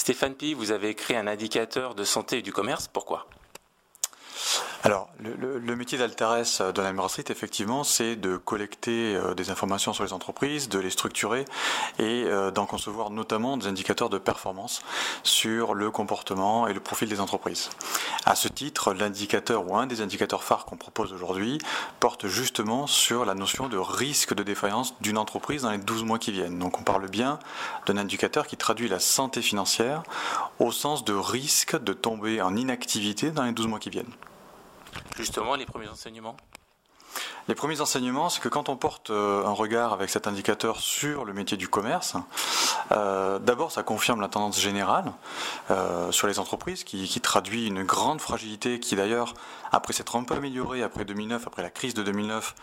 Stéphane Pi, vous avez créé un indicateur de santé et du commerce. Pourquoi ? Alors, le métier d'Altares de la Meilleure Street, effectivement, c'est de collecter des informations sur les entreprises, de les structurer et d'en concevoir notamment des indicateurs de performance sur le comportement et le profil des entreprises. À ce titre, l'indicateur ou un des indicateurs phares qu'on propose aujourd'hui porte justement sur la notion de risque de défaillance d'une entreprise dans les 12 mois qui viennent. Donc on parle bien d'un indicateur qui traduit la santé financière au sens de risque de tomber en inactivité dans les 12 mois qui viennent. Justement, les premiers enseignements ? Les premiers enseignements, c'est que quand on porte un regard avec cet indicateur sur le métier du commerce, d'abord ça confirme la tendance générale sur les entreprises qui traduit une grande fragilité qui d'ailleurs, après s'être un peu améliorée après 2009, après la crise de 2009,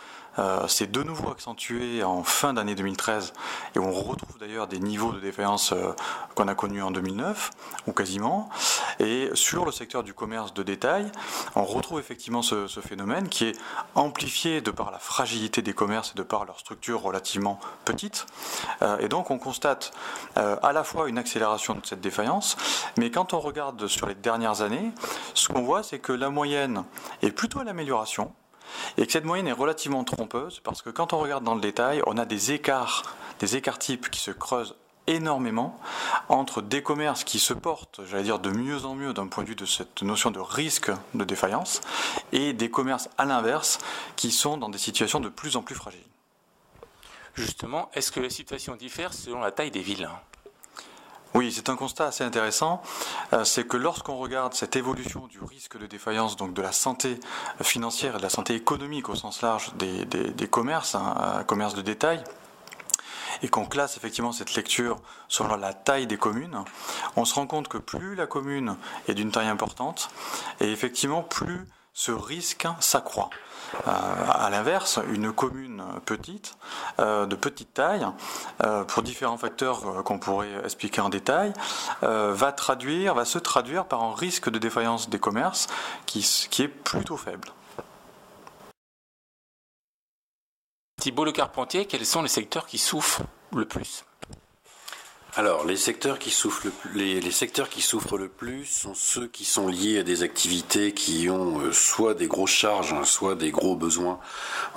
s'est de nouveau accentuée en fin d'année 2013 et on retrouve d'ailleurs des niveaux de défaillance qu'on a connus en 2009 ou quasiment. Et sur le secteur du commerce de détail, on retrouve effectivement ce phénomène qui est amplifié de par la fragilité des commerces et de par leur structure relativement petite. Et donc on constate à la fois une accélération de cette défaillance, mais quand on regarde sur les dernières années, ce qu'on voit c'est que la moyenne est plutôt à l'amélioration et que cette moyenne est relativement trompeuse parce que quand on regarde dans le détail, on a des écarts types qui se creusent énormément entre des commerces qui se portent, j'allais dire, de mieux en mieux d'un point de vue de cette notion de risque de défaillance et des commerces à l'inverse qui sont dans des situations de plus en plus fragiles. Justement, est-ce que la situation diffère selon la taille des villes ? Oui, c'est un constat assez intéressant. C'est que lorsqu'on regarde cette évolution du risque de défaillance, donc de la santé financière et de la santé économique au sens large des commerces, commerces de détail, et qu'on classe effectivement cette lecture selon la taille des communes, on se rend compte que plus la commune est d'une taille importante, et effectivement plus ce risque s'accroît. À l'inverse, une commune petite, de petite taille, pour différents facteurs qu'on pourrait expliquer en détail, va se traduire par un risque de défaillance des commerces qui est plutôt faible. Thibault Le Carpentier, quels sont les secteurs qui souffrent le plus ? Alors, les secteurs qui souffrent le plus sont ceux qui sont liés à des activités qui ont soit des grosses charges, soit des gros besoins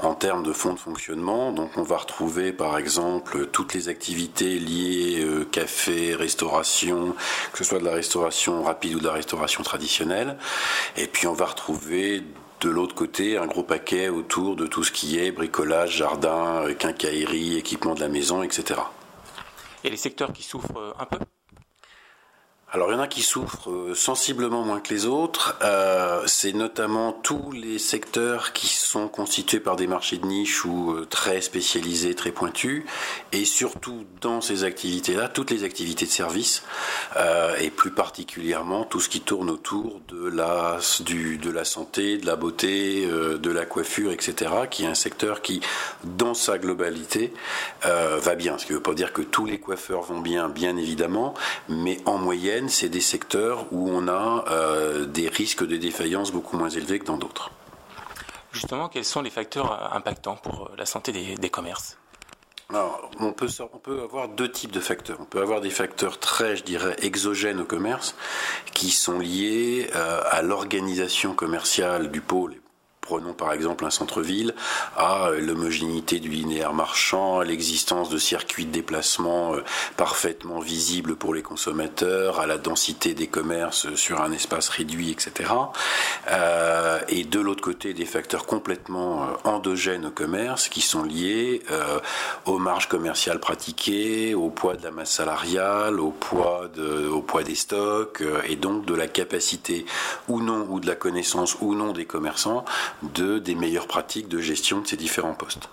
en termes de fonds de fonctionnement. Donc, on va retrouver, par exemple, toutes les activités liées café, restauration, que ce soit de la restauration rapide ou de la restauration traditionnelle. Et puis, on va retrouver de l'autre côté, un gros paquet autour de tout ce qui est bricolage, jardin, quincaillerie, équipement de la maison, etc. Et les secteurs qui souffrent un peu ? Alors il y en a qui souffrent sensiblement moins que les autres, c'est notamment tous les secteurs qui sont constitués par des marchés de niche ou très spécialisés, très pointus, et surtout dans ces activités-là, toutes les activités de service, et plus particulièrement tout ce qui tourne autour de la santé, de la beauté, de la coiffure, etc., qui est un secteur qui, dans sa globalité, va bien. Ce qui ne veut pas dire que tous les coiffeurs vont bien, bien évidemment, mais en moyenne, c'est des secteurs où on a des risques de défaillance beaucoup moins élevés que dans d'autres. Justement, quels sont les facteurs impactants pour la santé des commerces ? Alors, on peut avoir deux types de facteurs. On peut avoir des facteurs très, je dirais, exogènes au commerce, qui sont liés à l'organisation commerciale du pôle. Prenons par exemple un centre-ville, à l'homogénéité du linéaire marchand, à l'existence de circuits de déplacement parfaitement visibles pour les consommateurs, à la densité des commerces sur un espace réduit, etc. Et de l'autre côté, des facteurs complètement endogènes au commerce qui sont liés aux marges commerciales pratiquées, au poids de la masse salariale, au poids des stocks, et donc de la capacité ou non, ou de la connaissance ou non des commerçants des meilleures pratiques de gestion de ces différents postes.